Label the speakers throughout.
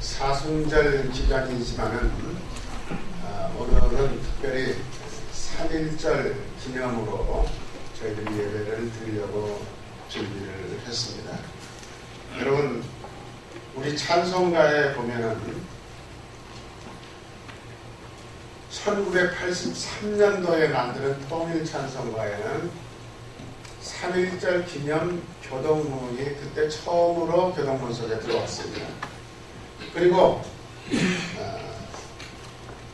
Speaker 1: 사순절 기간이지만은 오늘은 특별히 3.1절 기념으로 저희들이 예배를 드리려고 준비를 했습니다. 여러분, 우리 찬송가에 보면은 1983년도에 만드는 통일찬송가에는 3.1절 기념 교동문이 그때 처음으로 교동문 속에 들어왔습니다. 그리고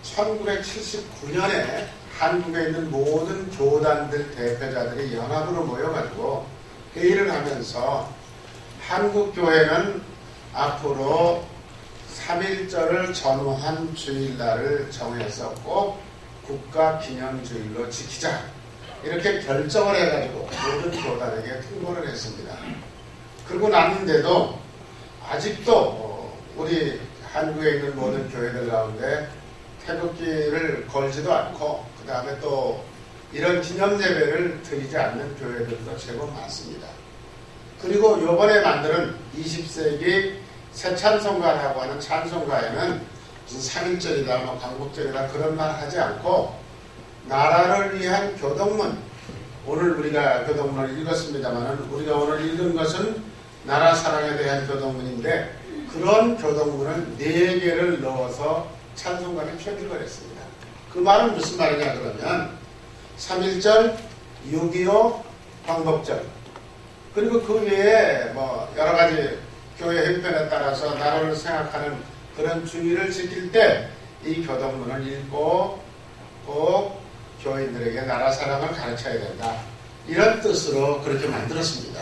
Speaker 1: 1979년에 한국에 있는 모든 교단들 대표자들이 연합으로 모여가지고 회의를 하면서 한국교회는 앞으로 3.1절을 전후한 주일날을 정해서 꼭 국가기념주일로 지키자, 이렇게 결정을 해가지고 모든 교단에게 통보를 했습니다. 그러고 났는데도 아직도 우리 한국에 있는 모든 교회들 가운데 태극기를 걸지도 않고 그 다음에 또 이런 기념예배를 드리지 않는 교회들도 제법 많습니다. 그리고 이번에 만드는 20세기 새 찬송가라고 하는 찬송가에는 무슨 3.1절이다 뭐 광복절이다 그런 말 하지 않고 나라를 위한 교동문, 오늘 우리가 교동문을 읽었습니다만 우리가 오늘 읽은 것은 나라 사랑에 대한 교동문인데 그런 교동문을 4개를 넣어서 찬송가를 편집을 했습니다. 그 말은 무슨 말이냐 그러면 3.1절, 6.25 광복절, 그리고 그 외에 뭐 여러 가지 교회 형편에 따라서 나라를 생각하는 그런 주의를 지킬 때 이 교동문을 읽고 꼭 교인들에게 나라 사랑을 가르쳐야 된다, 이런 뜻으로 그렇게 만들었습니다.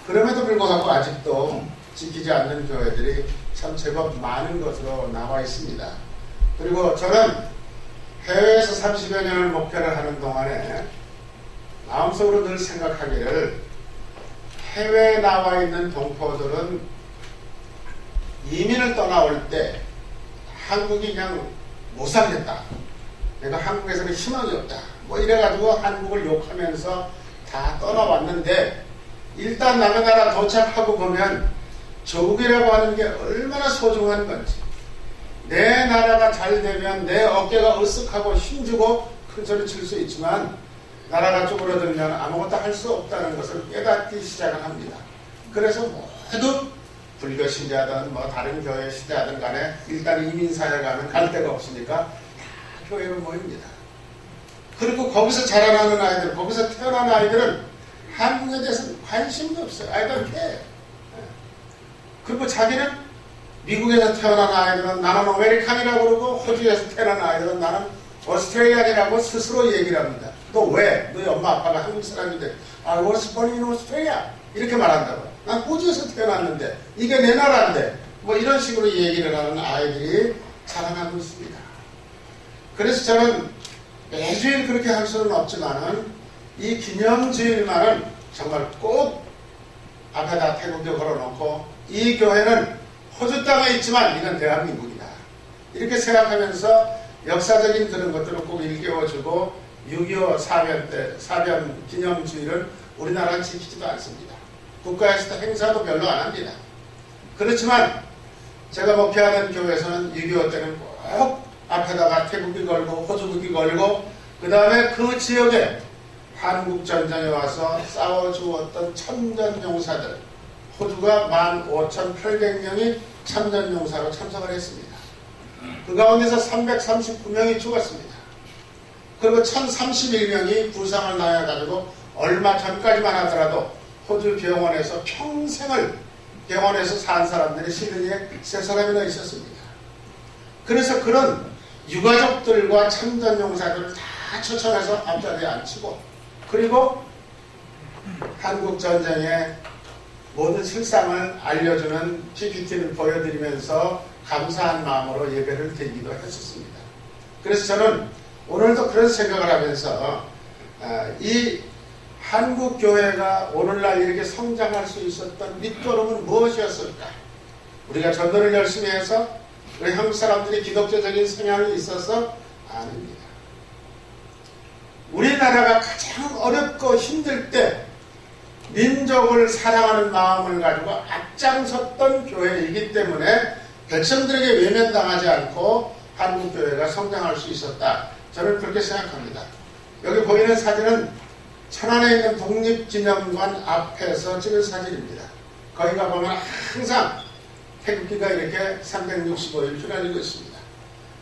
Speaker 1: 그럼에도 불구하고 아직도 지키지 않는 교회들이 참 제법 많은 것으로 나와 있습니다. 그리고 저는 해외에서 30여 년을 목회를 하는 동안에 마음속으로 늘 생각하기를, 해외에 나와 있는 동포들은 이민을 떠나올 때 한국이 그냥 못 살겠다, 내가 한국에서는 희망이 없다, 뭐 이래가지고 한국을 욕하면서 다 떠나왔는데 일단 남의 나라 도착하고 보면 조국이라고 하는 게 얼마나 소중한 건지, 내 나라가 잘 되면 내 어깨가 으쓱하고 힘주고 큰소리 칠 수 있지만 나라가 쪼그러들면 아무것도 할 수 없다는 것을 깨닫기 시작을 합니다. 그래서 모두 불교 신자든 뭐 다른 교회 신자든 간에 일단 이민사회 가면 갈 데가 없으니까 다 교회로 모입니다. 그리고 거기서 자라나는 아이들, 거기서 태어난 아이들은 한국에 대해서는 관심도 없어요. I don't care. 그리고 자기는 미국에서 태어난 아이들은 나는 아메리칸이라고 그러고, 호주에서 태어난 아이들은 나는 오스트레일리안이라고 스스로 얘기를 합니다. 너 왜? 너희 엄마 아빠가 한국 사람인데 I was born in Australia 이렇게 말한다고. 난 호주에서 태어났는데 이게 내 나라인데, 뭐 이런 식으로 얘기를 하는 아이들이 자라나고 있습니다. 그래서 저는 매주일 그렇게 할 수는 없지만은 이 기념주일만은 정말 꼭 앞에다 태극기 걸어놓고, 이 교회는 호주 땅에 있지만 이건 대한민국이다, 이렇게 생각하면서 역사적인 그런 것들을 꼭 일깨워주고, 6.25 사변 기념주일은 우리나라는 지키지도 않습니다. 국가에서도 행사도 별로 안 합니다. 그렇지만 제가 목회하는 교회에서는 6.25 때는 꼭 앞에다가 태국이 걸고 호주국이 걸고, 그 다음에 그 지역에 한국전쟁에 와서 싸워주었던 참전용사들, 호주가 15,800명이 참전용사로 참석을 했습니다. 그 가운데서 339명이 죽었습니다. 그리고 1,031명이 부상을 당해가지고 얼마 전까지만 하더라도 호주 병원에서 평생을 병원에서 산 사람들이 시드니에 3사람이나 있었습니다. 그래서 그런 유가족들과 참전용사들을 다 초청해서 앞자리에 앉히고, 그리고 한국전쟁의 모든 실상을 알려주는 PPT를 보여드리면서 감사한 마음으로 예배를 드리기도 했었습니다. 그래서 저는 오늘도 그런 생각을 하면서 이 한국교회가 오늘날 이렇게 성장할 수 있었던 밑거름은 무엇이었을까? 우리가 전도를 열심히 해서 우리 한국 사람들이 기독교적인 성향이 있어서 아닙니다. 우리나라가 가장 어렵고 힘들 때 민족을 사랑하는 마음을 가지고 앞장섰던 교회이기 때문에 백성들에게 외면당하지 않고 한국교회가 성장할 수 있었다. 저는 그렇게 생각합니다. 여기 보이는 사진은 천안에 있는 독립기념관 앞에서 찍은 사진입니다. 거기 가보면 항상 태극기가 이렇게 365일 휘날리고 있습니다.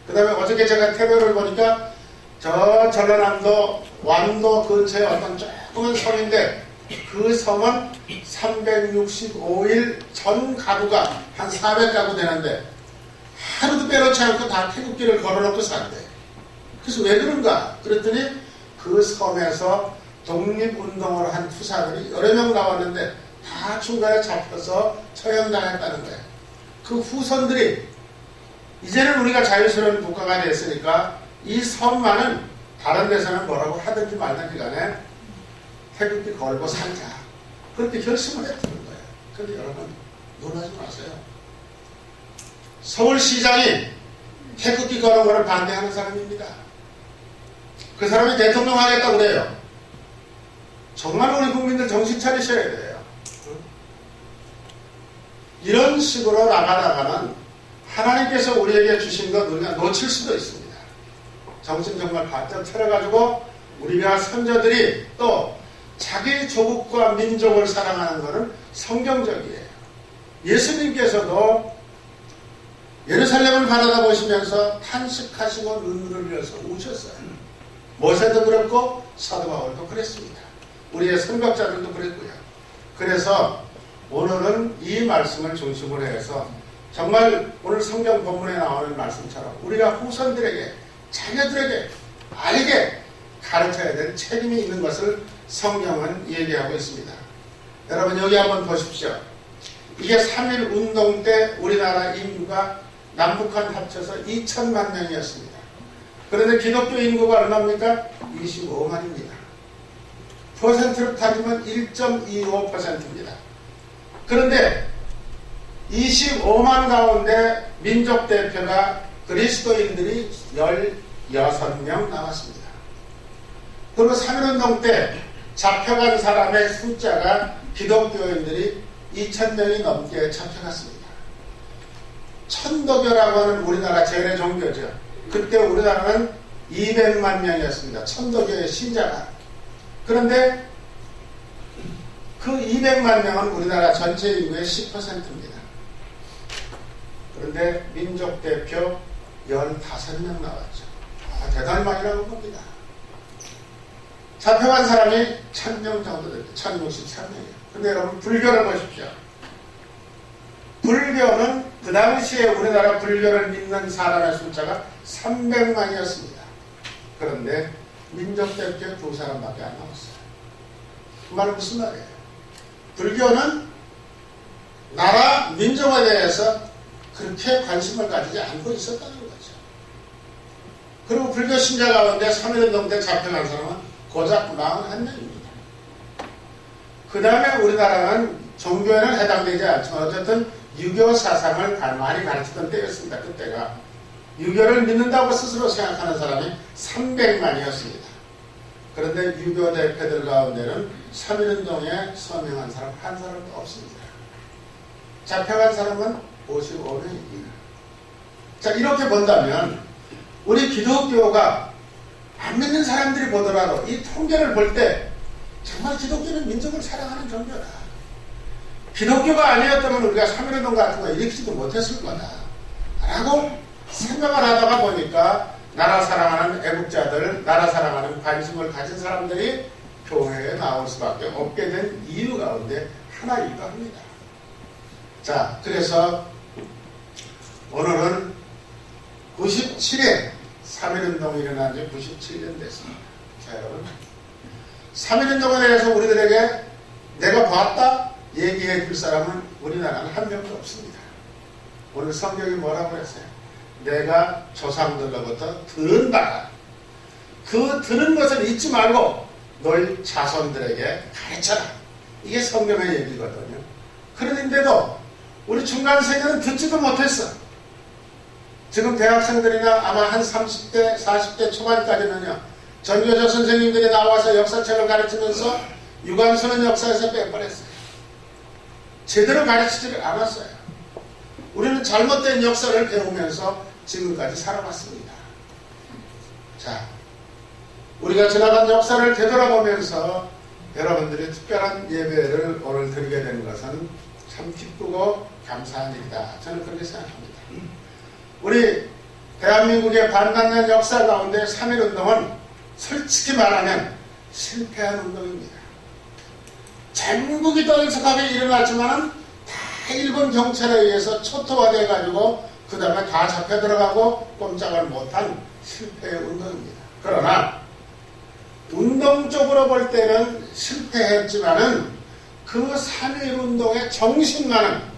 Speaker 1: 그 다음에 어저께 제가 태도를 보니까 저 전라남도 완도 근처에 어떤 조그만 섬인데 그 섬은 365일 전 가구가 한 400가구 되는데 하루도 빼놓지 않고 다 태극기를 걸어놓고 산대. 그래서 왜 그런가? 그랬더니 그 섬에서 독립운동을 한 투사들이 여러 명 나왔는데 다 중간에 잡혀서 처형당했다는 거예요. 그 후손들이 이제는 우리가 자유스러운 국가가 됐으니까 이 섬만은 다른 데서는 뭐라고 하든지 말든지 간에 태극기 걸고 살자. 그렇게 결심을 했다는 거예요. 그런데 여러분 놀라지 마세요. 서울시장이 태극기 거는 것을 반대하는 사람입니다. 그 사람이 대통령 하겠다고 그래요. 정말 우리 국민들 정신 차리셔야 돼요. 이런 식으로 나가다가는 하나님께서 우리에게 주신 것 우리가 놓칠 수도 있습니다. 정신 정말 바짝 차려가지고 우리가 선조들이 또 자기 조국과 민족을 사랑하는 것은 성경적이에요. 예수님께서도 예루살렘을 바라다 보시면서 탄식하시고 눈물을 흘려서 우셨어요. 모세도 그랬고 사도 바울도 그랬습니다. 우리의 선각자들도 그랬고요. 그래서 오늘은 이 말씀을 중심으로 해서 정말 오늘 성경 본문에 나오는 말씀처럼 우리가 후손들에게 자녀들에게 알게 가르쳐야 될 책임이 있는 것을 성경은 얘기하고 있습니다. 여러분 여기 한번 보십시오. 이게 3.1 운동 때 우리나라 인구가 남북한 합쳐서 2천만 명이었습니다. 그런데 기독교 인구가 얼마입니까? 25만입니다. 퍼센트로 따지면 1.25%입니다. 그런데 25만 가운데 민족 대표가 그리스도인들이 16명 나왔습니다. 그리고 3.1운동 때 잡혀간 사람의 숫자가 기독교인들이 2,000명이 넘게 잡혀갔습니다. 천도교라고 하는 우리나라 제일의 종교죠. 그때 우리나라는 200만 명이었습니다. 천도교의 신자가. 그런데 그 200만 명은 우리나라 전체 인구의 10%입니다. 그런데 민족 대표 15명 나왔죠. 대단히 많이 나온 겁니다. 잡혀간 사람이 1,000명 정도 됩니다. 1,063명이에요. 근데 여러분 불교를 보십시오. 불교는 그 당시에 우리나라 불교를 믿는 사람의 숫자가 300만이었습니다. 그런데 민족 대표 2사람밖에 안 나왔어요. 그 말은 무슨 말이에요? 불교는 나라 민족에 대해서 그렇게 관심을 가지지 않고 있었다는 거죠. 그리고 불교 신자 가운데 3.1운동 때 잡혀간 사람은 고작 41명입니다. 그 다음에 우리나라는 종교에는 해당되지 않지만 어쨌든 유교 사상을 많이 가르치던 때였습니다. 그때가 유교를 믿는다고 스스로 생각하는 사람이 300만이었습니다. 그런데 유교 대표들 가운데는 3.1운동에 서명한 사람 한 사람도 없습니다. 잡혀간 사람은 55명입니다. 자, 이렇게 본다면 우리 기독교가 안 믿는 사람들이 보더라도 이 통계를 볼 때 정말 기독교는 민족을 사랑하는 종교다. 기독교가 아니었다면 우리가 3.1운동 같은 거 일으키지도 못했을 거다. 라고 생각을 하다가 보니까 나라 사랑하는 애국자들, 나라 사랑하는 관심을 가진 사람들이 교회에 나올 수밖에 없게 된 이유 가운데 하나이기도 합니다. 자, 그래서 오늘은 97에 3.1운동이 일어난 지 97년 됐습니다. 자, 여러분 3.1운동에 대해서 우리들에게 내가 봤다 얘기해 줄 사람은 우리나라는 한 명도 없습니다. 오늘 성경이 뭐라고 그랬어요? 내가 조상들로부터 들은 바가 그 들은 것을 잊지 말고 너희 자손들에게 가르쳐라. 이게 성경의 얘기거든요. 그런데도 우리 중간 세대는 듣지도 못했어. 지금 대학생들이나 아마 한 30대, 40대 초반까지는요. 전교조 선생님들이 나와서 역사책을 가르치면서 유관순은 역사에서 빼버렸어요. 제대로 가르치지를 않았어요. 우리는 잘못된 역사를 배우면서 지금까지 살아왔습니다. 자, 우리가 지나간 역사를 되돌아보면서 여러분들이 특별한 예배를 오늘 드리게 된 것은 참 기쁘고 감사한 일이다. 저는 그렇게 생각합니다. 우리 대한민국의 반만년 역사 가운데 3.1운동은 솔직히 말하면 실패한 운동입니다. 전국이 떠들썩하게 일어났지만 다 일본 경찰에 의해서 초토화돼 가지고 그 다음에 다 잡혀 들어가고 꼼짝을 못한 실패의 운동입니다. 그러나 운동적으로 볼 때는 실패했지만은 그 3.1운동의 정신만은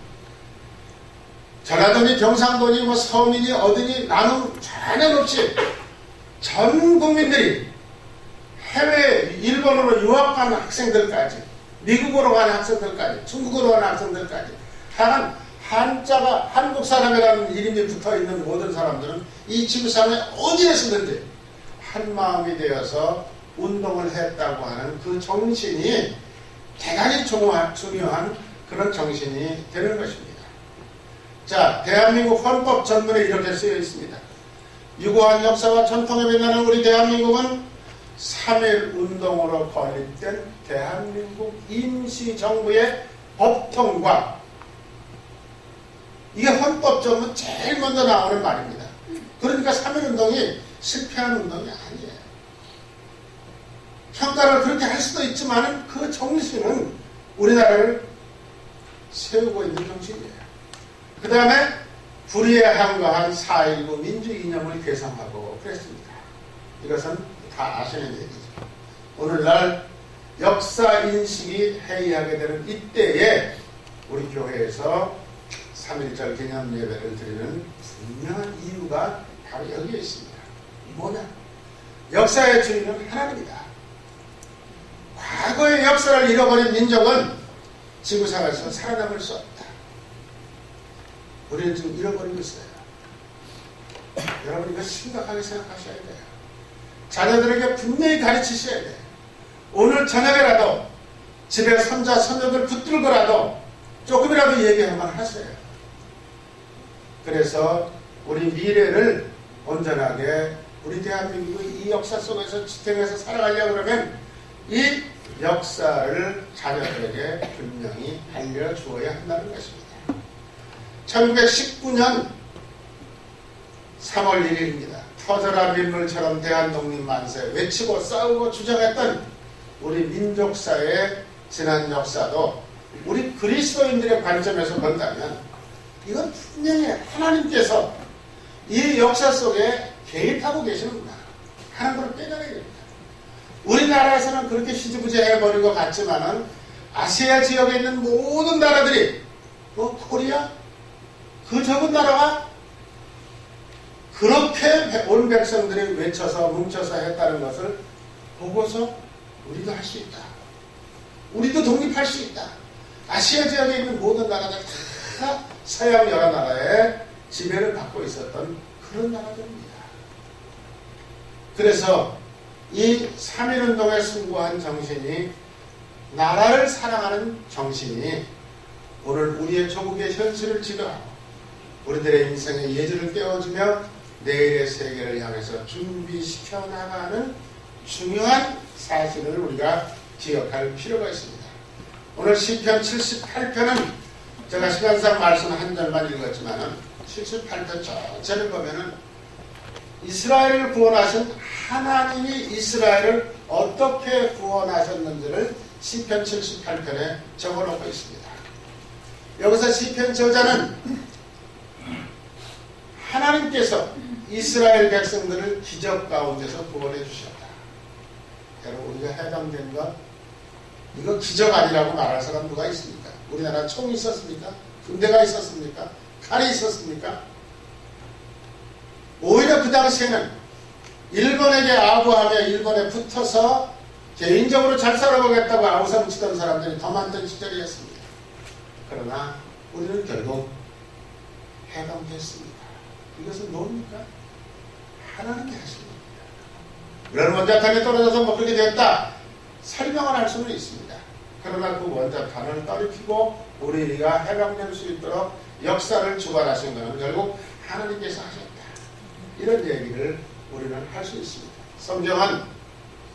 Speaker 1: 전라도니 경상도니 뭐 서민이 어디니 나눔 전혀 없이 전 국민들이 해외 일본으로 유학 간 학생들까지 미국으로 간 학생들까지 중국으로 간 학생들까지 다만 한자가 한국 사람이라는 이름이 붙어있는 모든 사람들은 이 지구상에 어디에 서든지 한마음이 되어서 운동을 했다고 하는 그 정신이 대단히 중요한 그런 정신이 되는 것입니다. 자, 대한민국 헌법 전문에 이렇게 쓰여 있습니다. 유구한 역사와 전통에 빛나는 우리 대한민국은 3.1 운동으로 건립된 대한민국 임시정부의 법통과 이게 헌법 전문 제일 먼저 나오는 말입니다. 그러니까 3.1 운동이 실패한 운동이 아니에요. 평가를 그렇게 할 수도 있지만 그 정신은 우리나라를 세우고 있는 정신이에요. 그 다음에 불의에 항거한 4.19 민주 이념을 개성하고 그랬습니다. 이것은 다 아시는 얘기죠. 오늘날 역사 인식이 해이하게 되는 이때에 우리 교회에서 3.1절 기념 예배를 드리는 분명한 이유가 바로 여기에 있습니다. 뭐냐? 역사의 주인은 하나님이다. 과거의 역사를 잃어버린 민족은 지구상에서 살아남을 수 없다. 우리는 지금 잃어버리고 있어요. 여러분 이거 심각하게 생각하셔야 돼요. 자녀들에게 분명히 가르치셔야 돼요. 오늘 저녁에라도 집에 손자 손녀들 붙들고라도 조금이라도 얘기하면 하세요. 그래서 우리 미래를 온전하게 우리 대한민국의 이 역사 속에서 지탱해서 살아가려고 그러면 이 역사를 자녀들에게 분명히 알려주어야 한다는 것입니다. 1919년 3월 1일입니다. 터져라 민물처럼 대한독립만세 외치고 싸우고 주장했던 우리 민족사의 지난 역사도 우리 그리스도인들의 관점에서 본다면 이건 분명히 하나님께서 이 역사 속에 개입하고 계시는구나 하는 걸 깨달아야 됩니다. 우리나라에서는 그렇게 희지부지해버린 것 같지만은 아시아 지역에 있는 모든 나라들이 코리아 그 적은 나라가 그렇게 온 백성들이 외쳐서 뭉쳐서 했다는 것을 보고서 우리도 할 수 있다. 우리도 독립할 수 있다. 아시아 지역에 있는 모든 나라들 다 서양 여러 나라의 지배를 받고 있었던 그런 나라들입니다. 그래서 이 3.1운동에 승부한 정신이 나라를 사랑하는 정신이 오늘 우리의 조국의 현실을 지도하고 우리들의 인생의 예지를 깨워주며 내일의 세계를 향해서 준비시켜 나가는 중요한 사실을 우리가 기억할 필요가 있습니다. 오늘 시편 78편은 제가 시간상 말씀 한 절만 읽었지만은 78편 전체를 보면은 이스라엘을 구원하신 하나님이 이스라엘을 어떻게 구원하셨는지를 시편 78편에 적어놓고 있습니다. 여기서 시편 저자는 하나님께서 이스라엘 백성들을 기적 가운데서 구원해 주셨다. 여러분 우리가 해당된 것 이거 기적 아니라고 말할 사람 누가 있습니까? 우리나라 총이 있었습니까? 군대가 있었습니까? 칼이 있었습니까? 오히려 그 당시에는 일본에게 아부하며 일본에 붙어서 개인적으로 잘 살아보겠다고 아우성 치던 사람들이 더 많던 시절이었습니다. 그러나 우리는 결국 해방됐습니다. 이것은 뭡니까? 하나님이 하신 겁니다. 물론 원자탄이 떨어져서 그렇게 됐다 설명을 할 수는 있습니다. 그러나 그 원자탄을 떨어뜨리고 우리가 해방될 수 있도록 역사를 주관하신 것은 결국 하나님께서 하셨다. 이런 얘기를 우리는 할 수 있습니다. 성경은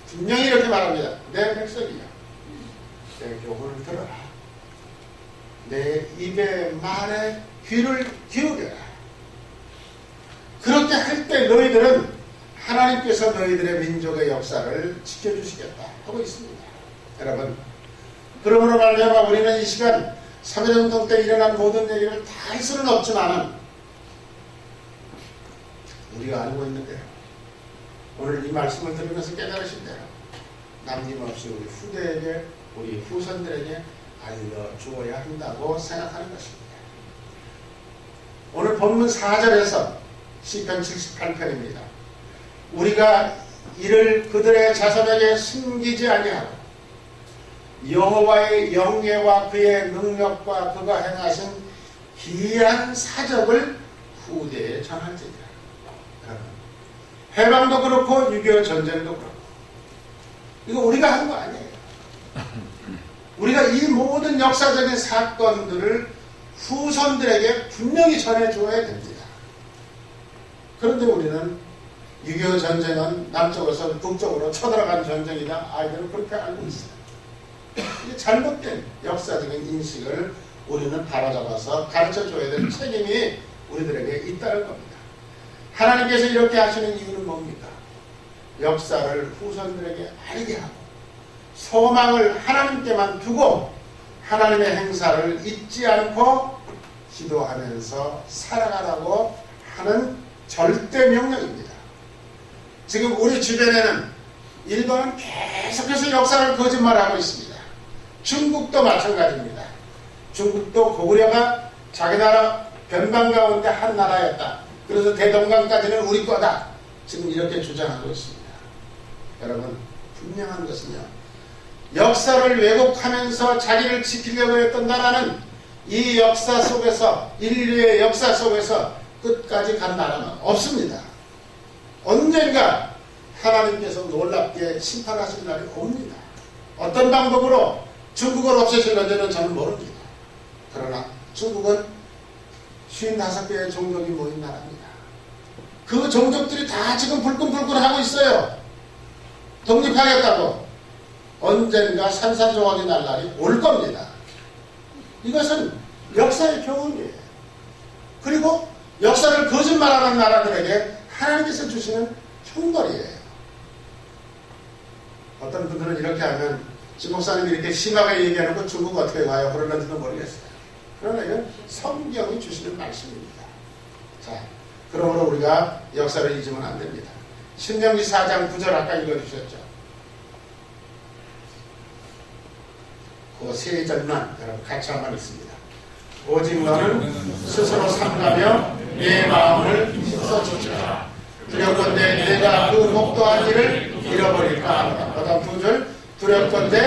Speaker 1: 분명히 이렇게 말합니다. 내 백성이여, 내 교훈을 들어라. 내 입의 말에 귀를 기울여라. 그렇게 할 때 너희들은 하나님께서 너희들의 민족의 역사를 지켜주시겠다 하고 있습니다. 여러분, 그러므로 말미암아 우리는 이 시간 3.1운동 때 일어난 모든 얘기를 다 할 수는 없지만은 우리가 알고 있는데요. 오늘 이 말씀을 들으면서 깨달으신 대로 남김없이 우리 후대에게, 우리 후손들에게 알려주어야 한다고 생각하는 것입니다. 오늘 본문 4절에서 시편 78편입니다. 우리가 이를 그들의 자손에게 숨기지 아니하고 여호와의 영예와 그의 능력과 그가 행하신 기이한 사적을 후대에 전할지니라. 해방도 그렇고 6.25 전쟁도 그렇고 이거 우리가 한 거 아니에요. 우리가 이 모든 역사적인 사건들을 후손들에게 분명히 전해주어야 됩니다. 그런데 우리는 6.25 전쟁은 남쪽에서 북쪽으로 쳐들어간 전쟁이다. 아이들은 그렇게 알고 있어요. 이게 잘못된 역사적인 인식을 우리는 바로잡아서 가르쳐줘야 될 책임이 우리들에게 있다는 겁니다. 하나님께서 이렇게 하시는 이유는 뭡니까? 역사를 후손들에게 알게 하고 소망을 하나님께만 두고 하나님의 행사를 잊지 않고 기도하면서 살아가라고 하는 절대 명령입니다. 지금 우리 주변에는 일본은 계속해서 역사를 거짓말하고 있습니다. 중국도 마찬가지입니다. 중국도 고구려가 자기 나라 변방 가운데 한 나라였다. 그래서 대동강까지는 우리 거다. 지금 이렇게 주장하고 있습니다. 여러분, 분명한 것은요. 역사를 왜곡하면서 자기를 지키려고 했던 나라는 이 역사 속에서, 인류의 역사 속에서 끝까지 간 나라는 없습니다. 언젠가 하나님께서 놀랍게 심판하실 날이 옵니다. 어떤 방법으로 중국을 없애실는지는 저는 모릅니다. 그러나 중국은 55개의 종족이 모인 나라입니다. 그 종족들이 다 지금 불끈불끈 하고 있어요. 독립하겠다고. 언젠가 산산조각이 날 날이 올 겁니다. 이것은 역사의 교훈이에요. 그리고 역사를 거짓말하는 나라들에게 하나님께서 주시는 형벌이에요. 어떤 분들은 이렇게 하면 지 목사님이 이렇게 심하게 얘기하는 거 중국 어떻게 가요? 그러는지도 모르겠어요. 그러나 이건 성경이 주시는 말씀입니다. 자, 그러므로 우리가 역사를 잊으면 안 됩니다. 신명기 4장 9절 아까 읽어주셨죠? 그 세 절만 여러분 같이 한번 읽습니다. 오직 너는 스스로 삼가며 내 마음을 씻어주라. 두렵건대 내가 그 목도한 일을 잃어버릴까 하노라. 그다음 2절 두렵건대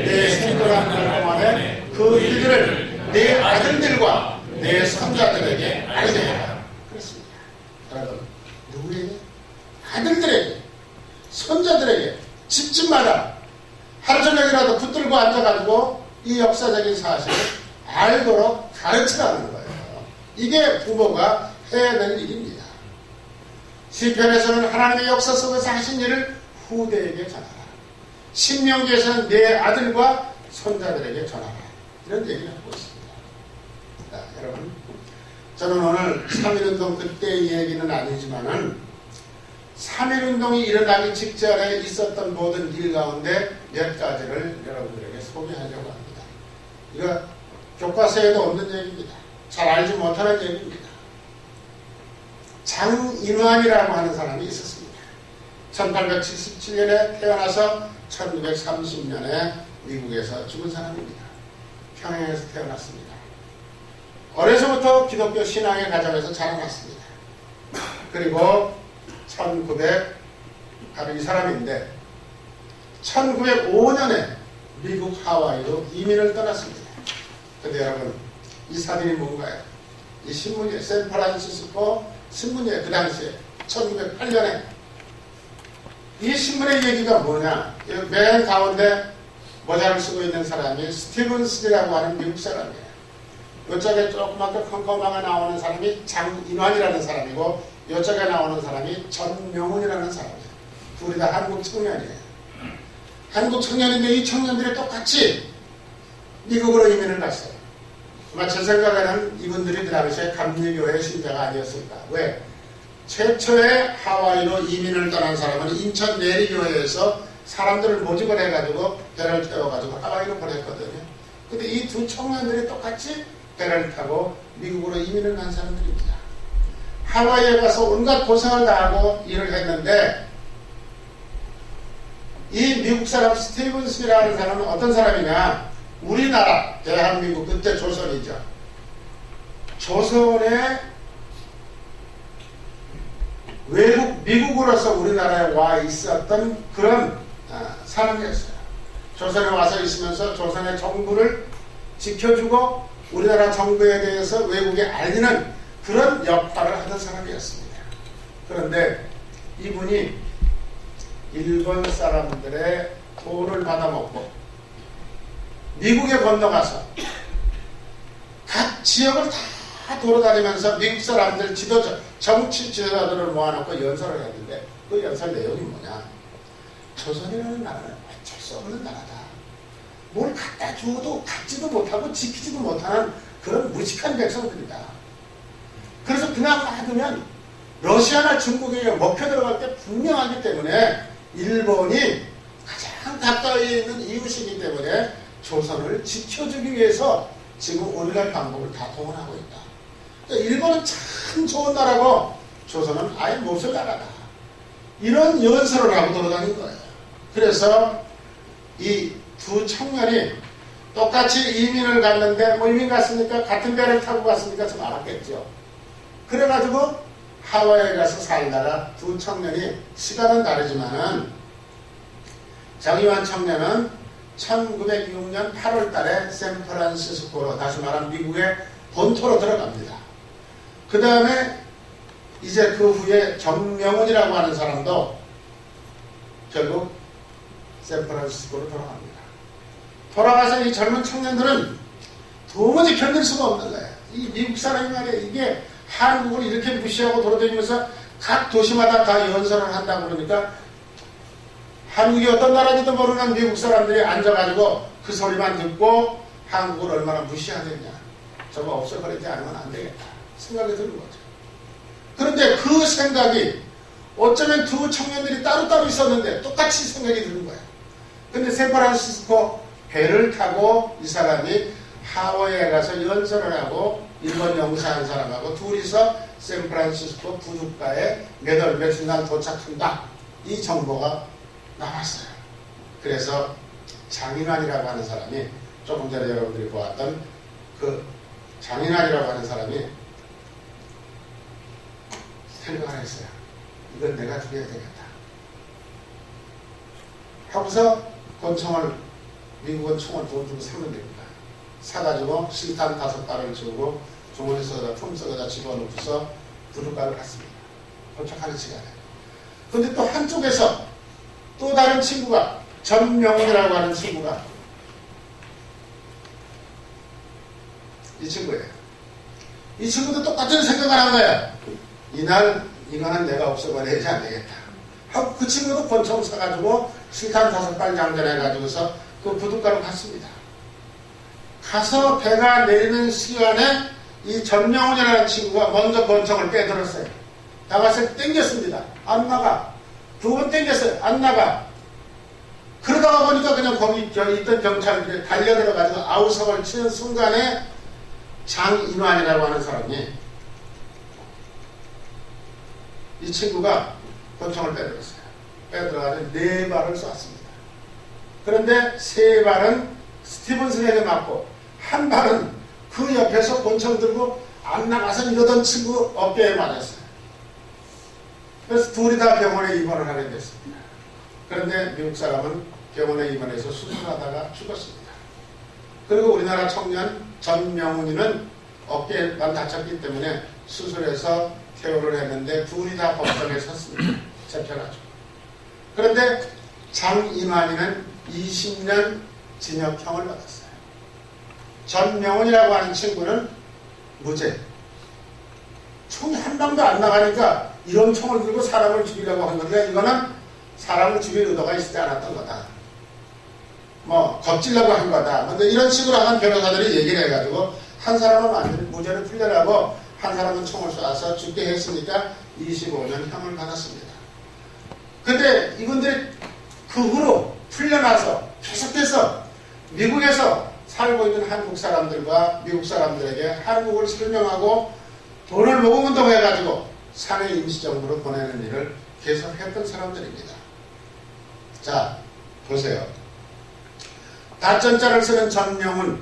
Speaker 1: 내 생존한 날 동안에 그 일들을 내 아들들과 내 손자들에게 알게 해라. 그렇습니다. 여러분, 누구에게? 아들들에게, 손자들에게 집집마다 하루 저녁이라도 붙들고 앉아가지고 이 역사적인 사실을 알도록 가르치라는 거예요. 이게 부모가 해야 될 일입니다. 시편에서는 하나님의 역사 속에서 하신 일을 후대에게 전하라. 신명기에서는 내 아들과 손자들에게 전하라. 이런 얘기를 하고 있습니다. 자, 여러분, 저는 오늘 3.1운동 그때의 얘기는 아니지만은 3.1운동이 일어나기 직전에 있었던 모든 일 가운데 몇 가지를 여러분들에게 소개하려고 합니다. 이거 교과서에도 없는 얘기입니다. 잘 알지 못하는 얘기입니다. 장인환이라고 하는 사람이 있었습니다. 1877년에 태어나서 1930년에 미국에서 죽은 사람입니다. 평양에서 태어났습니다. 어려서부터 기독교 신앙의 가정에서 자라났습니다. 그리고 바로 이 사람인데 1905년에 미국 하와이로 이민을 떠났습니다. 근데 여러분, 이 사진이 뭔가요? 이 신문이 샌프란시스코 신문이에요. 그 당시에 1908년에 이 신문의 얘기가 뭐냐? 맨 가운데 모자를 쓰고 있는 사람이 스티븐슨이라고 하는 미국 사람이에요. 이쪽에 조그맣게 컴컴하게 나오는 사람이 장인환이라는 사람이고 이쪽에 나오는 사람이 전명훈이라는 사람이에요. 둘이 다 한국 청년이에요. 한국 청년인데 이 청년들이 똑같이 미국으로 이민을 갔어요. 아마 제 생각에는 이분들이 그 당시에 감리교회 신자가 아니었을까. 왜? 최초의 하와이로 이민을 떠난 사람은 인천 내리교회에서 사람들을 모집을 해가지고 배를 태워가지고 하와이로 보냈거든요. 근데 이 두 청년들이 똑같이 배를 타고 미국으로 이민을 간 사람들입니다. 하와이에 가서 온갖 고생을 다하고 일을 했는데 이 미국 사람 스티븐스라는 사람은 어떤 사람이냐? 우리나라, 대한민국, 그때 조선이죠. 조선의 외국, 미국으로서 우리나라에 와 있었던 그런 사람이었어요. 조선에 와서 있으면서 조선의 정부를 지켜주고 우리나라 정부에 대해서 외국에 알리는 그런 역할을 하던 사람이었습니다. 그런데 이분이 일본 사람들의 돈을 받아먹고 미국에 건너가서 각 지역을 다 돌아다니면서 미국 사람들 정치 지도자들을 모아놓고 연설을 했는데 그 연설 내용이 뭐냐? 조선이라는 나라는 어쩔 수 없는 나라다. 뭘 갖다 주어도 갖지도 못하고 지키지도 못하는 그런 무식한 백성들이다. 그래서 그냥 놔두면 러시아나 중국에 먹혀 들어갈 때 분명하기 때문에 일본이 가장 가까이 있는 이웃이기 때문에 조선을 지켜주기 위해서 지금 온갖 방법을 다 동원하고 있다. 그러니까 일본은 참 좋은 나라고 조선은 아예 못쓸 나라다. 이런 연설을 하고 돌아다닌 거예요. 그래서 이 두 청년이 똑같이 이민을 갔는데 뭐 이민 갔으니까 같은 배를 타고 갔으니까 좀 알았겠죠. 그래가지고 하와이에 가서 살다가 두 청년이 시간은 다르지만은 장인환 청년은 1906년 8월 달에 샌프란시스코로 다시 말하면 미국의 본토로 들어갑니다. 그 다음에 이제 그 후에 전명훈이라고 하는 사람도 결국 샌프란시스코로 돌아갑니다. 돌아가서 이 젊은 청년들은 도무지 견딜 수가 없는 거예요. 이 미국 사람이 말이에요. 이게 한국을 이렇게 무시하고 돌아다니면서 각 도시마다 다 연설을 한다고 그러니까 한국이 어떤 나라인지도 모르는 미국 사람들이 앉아가지고 그 소리만 듣고 한국을 얼마나 무시하겠냐. 저거 없애버리지 않으면 안 되겠다. 생각이 드는 거죠. 그런데 그 생각이 어쩌면 두 청년들이 따로따로 있었는데 똑같이 생각이 드는 거예요. 근데 샌프란시스코 배를 타고 이 사람이 하와이에 가서 연설을 하고 일본 영사한 사람하고 둘이서 샌프란시스코 부둣가에 몇 월 며칠 날 도착한다. 이 정보가 나왔어요. 그래서 장인환이라고 하는 사람이 조금 전에 여러분들이 보았던 그 장인환이라고 하는 사람이 생각을 했어요. 이건 내가 죽여야 되겠다. 하고서 권총을 미국은 총을 돈 주고 사면 됩니다. 사가지고 실탄 5발을 주고 주머니 속에다 품 속에다 집어넣고서 부둣가를 갔습니다. 도착하는 시간에. 근데 또 한쪽에서 또 다른 친구가 전명훈이라고 하는 친구가 이 친구예요. 이 친구도 똑같은 생각을 한 거예요. 이날 이거는 내가 없애버려야지 안 되겠다. 하고 그 친구도 권총 사가지고 실탄 5발 장전해가지고서 그 부둣가로 갔습니다. 가서 배가 내리는 시간에 이 전명훈이라는 친구가 먼저 권총을 빼들었어요. 나가서 땡겼습니다. 안 나가. 두 번 땡겼어요. 안 나가. 그러다가 보니까 그냥 거기 있던 경찰들이 달려들어가지고 아우성을 치는 순간에 장인환이라고 하는 사람이 이 친구가 권총을 빼들었어요. 빼들어가지고 4발을 쐈습니다. 그런데 3발은 스티븐슨에게 맞고 한 발은 그 옆에서 권총 들고 안 나가서 이러던 친구 어깨에 맞았어요. 그래서 둘이 다 병원에 입원을 하게 됐습니다. 그런데 미국 사람은 병원에 입원해서 수술하다가 죽었습니다. 그리고 우리나라 청년 전명훈이는 어깨만 다쳤기 때문에 수술해서 퇴원을 했는데 둘이 다 법정에 섰습니다. 잡혀가지고. 그런데 장인환이는 20년 징역형을 받았어요. 전명훈이라고 하는 친구는 무죄. 총이 한 방도 안 나가니까 이런 총을 들고 사람을 죽이려고 한 건데 이거는 사람을 죽일 의도가 있지 않았던 거다. 뭐 겁질려고 한 거다. 근데 이런 식으로 하는 변호사들이 얘기를 해가지고 한 사람은 완전히 무죄를 풀려나고 한 사람은 총을 쏴서 죽게 했으니까 25년 형을 받았습니다. 근데 이분들이 그 후로 풀려나서 계속해서 미국에서 살고 있는 한국 사람들과 미국 사람들에게 한국을 설명하고 돈을 모금운동해가지고 상해 임시정부로 보내는 일을 계속 했던 사람들입니다. 자, 보세요. 다전자를 쓰는 전명훈,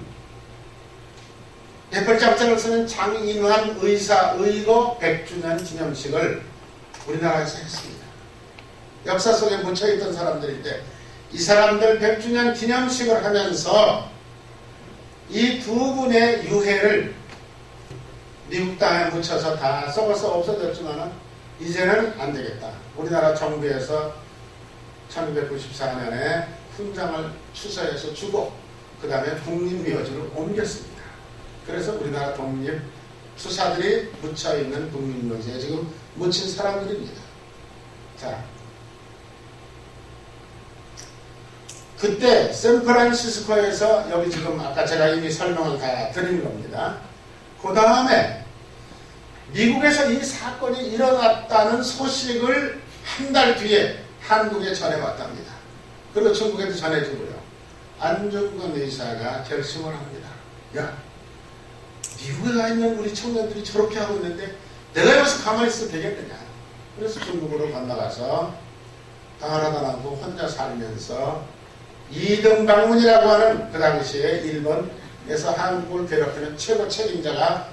Speaker 1: 대펄장자를 쓰는 장인환 의사 의거 100주년 기념식을 우리나라에서 했습니다. 역사 속에 묻혀있던 사람들인데 이 사람들 100주년 기념식을 하면서 이 두 분의 유해를 미국 땅에 묻혀서 다 썩어서 없어졌지만 이제는 안 되겠다. 우리나라 정부에서 1994년에 훈장을 추서해서 주고 그 다음에 국립묘지로 옮겼습니다. 그래서 우리나라 독립 수사들이 묻혀있는 국립묘지에 지금 묻힌 사람들입니다. 자, 그때 샌프란시스코에서 여기 지금 아까 제가 이미 설명을 다 드린 겁니다. 그 다음에 미국에서 이 사건이 일어났다는 소식을 한 달 뒤에 한국에 전해왔답니다. 그리고 중국에도 전해주고요. 안중근 의사가 결심을 합니다. 야, 미국에 가 있는 우리 청년들이 저렇게 하고 있는데 내가 여기서 가만히 있어도 되겠느냐. 그래서 중국으로 건너가서 당하나도 않고 혼자 살면서 이등방문이라고 하는 그 당시에 일본에서 한국을 괴롭히는 최고 책임자가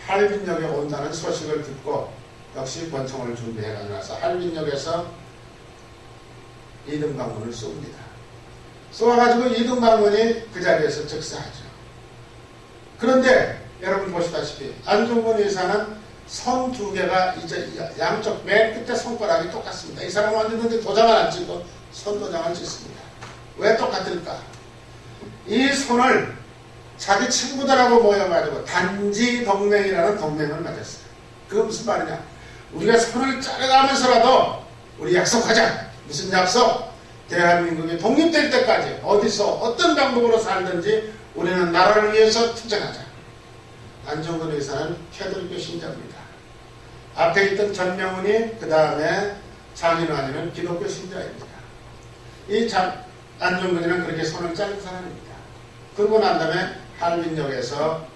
Speaker 1: 할빈역에 온다는 소식을 듣고 역시 권총을 준비해 가서 할빈역에서 이등방문을 쏩니다. 쏘아가지고 이등방문이 그 자리에서 즉사하죠. 그런데 여러분 보시다시피 안중근 의사는 손 두 개가 이제 양쪽 맨 끝에 손가락이 똑같습니다. 이 사람은 언제든지 도장을 안 찍고 손도장을 찍습니다. 왜 똑같을까? 이 손을 자기 친구들하고 모여가지고 단지 동맹이라는 동맹을 맺었어요. 그게 무슨 말이냐? 우리가 손을 자르가면서라도 우리 약속하자. 무슨 약속? 대한민국이 독립될 때까지 어디서 어떤 방법으로 살든지 우리는 나라를 위해서 투쟁하자. 안중근 의사는 캐톨릭교 신자입니다. 앞에 있던 전명훈이 그 다음에 장인환이는 기독교 신자입니다. 이 안중근이는 그렇게 손을 자른 사람입니다. 그러고 난 다음에 할빈역에서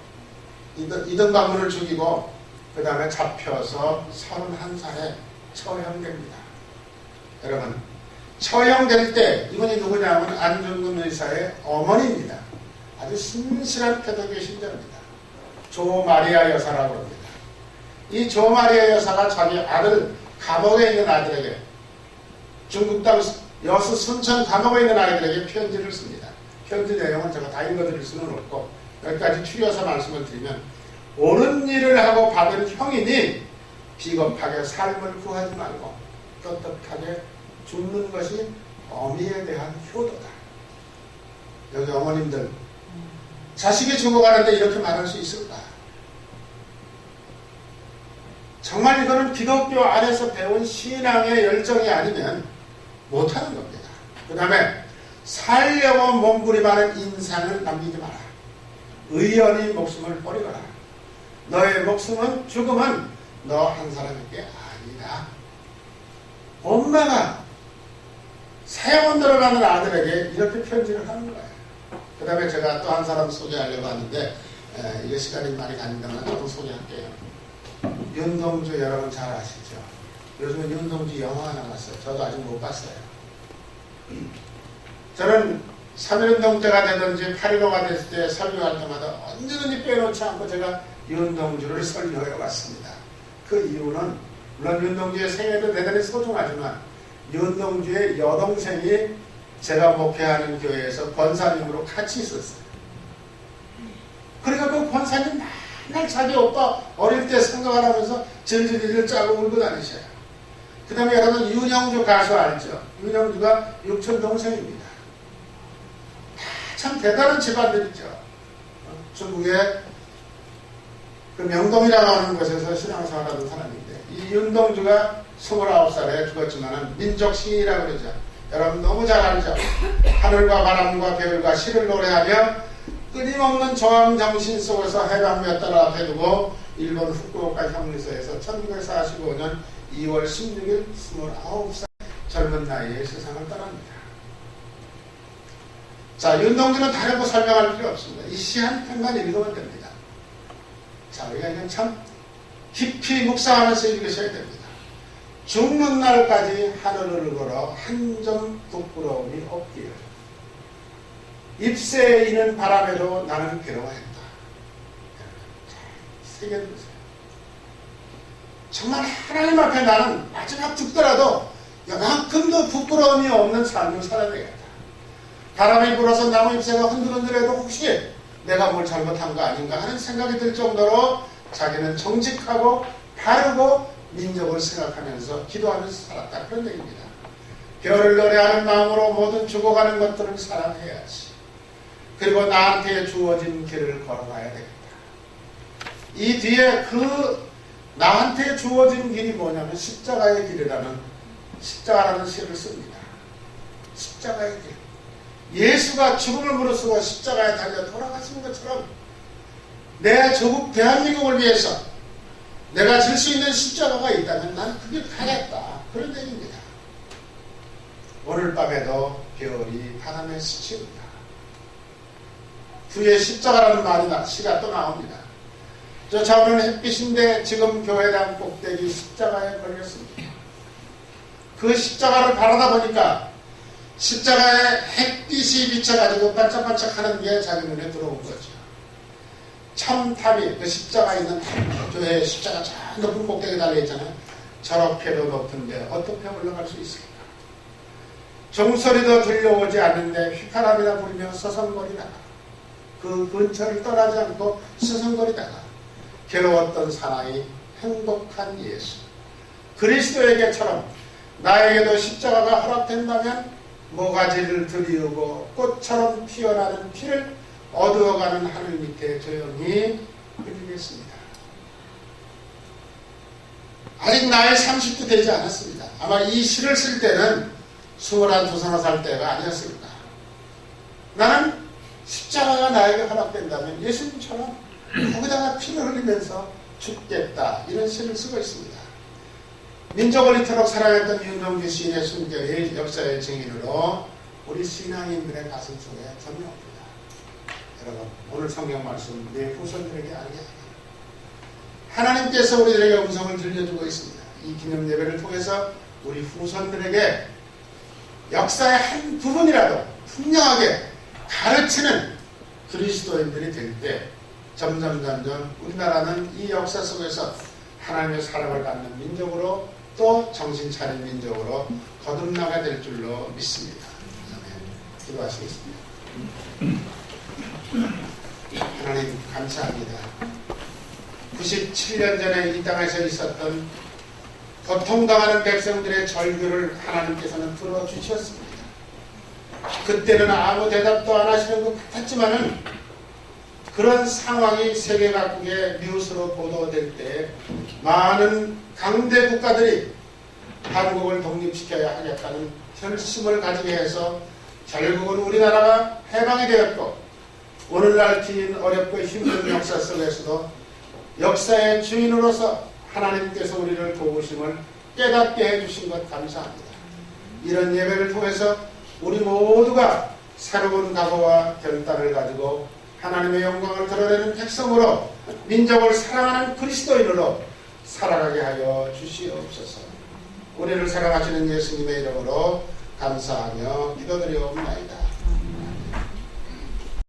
Speaker 1: 이등방문을 죽이고 그 다음에 잡혀서 31살에 처형됩니다. 여러분, 처형될 때 이분이 누구냐면 안중근 의사의 어머니입니다. 아주 신실한 캐톨릭 신자입니다. 조마리아 여사라고 합니다. 이 조마리아 여사가 자기 아들, 감옥에 있는 아들에게 중국 땅 여수 순천 감옥에 있는 아이들에게 편지를 씁니다. 편지 내용은 제가 다 읽어드릴 수는 없고 여기까지 추려서 말씀을 드리면 옳은 일을 하고 받은 형이니 비겁하게 삶을 구하지 말고 떳떳하게 죽는 것이 어미에 대한 효도다. 여기 어머님들 자식이 죽어가는데 이렇게 말할 수 있을까? 정말 이거는 기독교 안에서 배운 신앙의 열정이 아니면 못하는 겁니다. 그 다음에 살려고 몸부림하는 인상을 남기지 마라. 의연히 목숨을 버리거라. 너의 목숨은 죽음은 너 한 사람에게 아니다. 엄마가 사형원으로 가는 아들에게 이렇게 편지를 하는 거예요. 그 다음에 제가 또 한 사람 소개하려고 하는데 이게 시간이 많이 가는데만 또 소개할게요. 윤동주 여러분 잘 아시죠? 요즘은 윤동주 영화가 나왔어요. 저도 아직 못 봤어요. 저는 3.1운동 때가 되든지 8.15가 됐을 때 설교할 때마다 언제든지 빼놓지 않고 제가 윤동주를 설교해 왔습니다. 그 이유는 물론 윤동주의 생애도 대단히 소중하지만 윤동주의 여동생이 제가 목회하는 교회에서 권사님으로 같이 있었어요. 그러니까 그 권사님 맨날 자기 오빠 어릴 때 생각을 하면서 질질질 짜고 울고 다니셔요. 그 다음에 여러분 윤형주 가수 알죠? 윤형주가 육촌 동생입니다. 다 참 대단한 집안들이죠. 중국의 그 명동이라고 하는 곳에서 신앙생활하던 사람인데 이 윤동주가 29살에 죽었지만 민족 시인이라고 그러죠. 여러분 너무 잘 알죠. 하늘과 바람과 별과 시를 노래하며 끊임없는 저항 정신 속에서 해방 몇 달 앞에 두고 일본 후쿠오카 형리소에서 1945년 2월 16일 29살 젊은 나이에 세상을 떠납니다. 자, 윤동주는 다른 거 설명할 필요 없습니다. 이 시 한 편만 읽으면 됩니다. 자, 우리가 이건 참 깊이 묵상하면서 읽으셔야 됩니다. 죽는 날까지 하늘을 걸어 한 점 부끄러움이 없기를. 잎새에 이는 바람에도 나는 괴로워했다. 새겨들으세요. 정말 하나님 앞에 나는 마지막 죽더라도 요만큼도 부끄러움이 없는 삶을 살아야 되겠다. 바람이 불어서 나무 잎새가 흔들흔들해도 혹시 내가 뭘 잘못한 거 아닌가 하는 생각이 들 정도로 자기는 정직하고 바르고 민족을 생각하면서 기도하면서 살았다. 그런 얘기입니다. 별을 노래하는 마음으로 모든 죽어가는 것들을 사랑해야지. 그리고 나한테 주어진 길을 걸어가야 되겠다. 이 뒤에 그 나한테 주어진 길이 뭐냐면 십자가의 길이라는 십자가라는 시를 씁니다. 십자가의 길. 예수가 죽음을 무릅쓰고 십자가에 달려 돌아가신 것처럼 내 조국 대한민국을 위해서 내가 질 수 있는 십자가가 있다면 나는 그 길 가겠다. 그런 얘기입니다. 오늘 밤에도 별이 바람에 스칩니다. 뒤에 십자가라는 말이 시가 또 나옵니다. 저 좌우는 햇빛인데 지금 교회당 꼭대기 십자가에 걸렸습니다. 그 십자가를 바라다 보니까 십자가에 햇빛이 비쳐가지고 반짝반짝하는 게 자기 눈에 들어온 거죠. 첨탑이 그 십자가 있는 교회에 십자가 저 높은 꼭대기에 달려있잖아요. 저렇게도 높은데 어떻게 올라갈 수 있을까? 종소리도 들려오지 않는데 휘파람이나 불며 서성거리다가 그 근처를 떠나지 않고 서성거리다가 괴로웠던 사나이 행복한 예수 그리스도에게처럼 나에게도 십자가가 허락된다면 모가지를 들이우고 꽃처럼 피어나는 피를 어두워가는 하늘 밑에 조용히 흘리겠습니다. 아직 나이 30도 되지 않았습니다. 아마 이 시를 쓸 때는 21, 22살 때가 아니었습니다. 나는 십자가가 나에게 허락된다면 예수님처럼 거기다가 피를 흘리면서 죽겠다. 이런 시를 쓰고 있습니다. 민족을 이토록 사랑했던 윤동주 시인의 순결이 역사의 증인으로 우리 신앙인들의 가슴 속에 전해옵니다. 여러분, 오늘 성경 말씀 내 후손들에게 알게 하라. 하나님께서 우리들에게 음성을 들려주고 있습니다. 이 기념 예배를 통해서 우리 후손들에게 역사의 한 부분이라도 분명하게 가르치는 그리스도인들이 될 때 점점 우리나라는 이 역사 속에서 하나님의 사랑을 받는 민족으로 또 정신 차린 민족으로 거듭나게 될 줄로 믿습니다. 기도하시겠습니다. 하나님 감사합니다. 97년 전에 이 땅에서 있었던 고통당하는 백성들의 절규를 하나님께서는 들어주셨습니다. 그때는 아무 대답도 안 하시는 것 같았지만은 그런 상황이 세계 각국의 뉴스로 보도될 때 많은 강대 국가들이 한국을 독립시켜야 하겠다는 결심을 가지게 해서 결국은 우리나라가 해방이 되었고 오늘날 긴 어렵고 힘든 역사 속에서도 역사의 주인으로서 하나님께서 우리를 도우심을 깨닫게 해주신 것 감사합니다. 이런 예배를 통해서 우리 모두가 새로운 각오와 결단을 가지고 하나님의 영광을 드러내는 백성으로 민족을 사랑하는 그리스도인으로 살아가게 하여 주시옵소서. 우리를 사랑하시는 예수님의 이름으로 감사하며 기도드리옵나이다.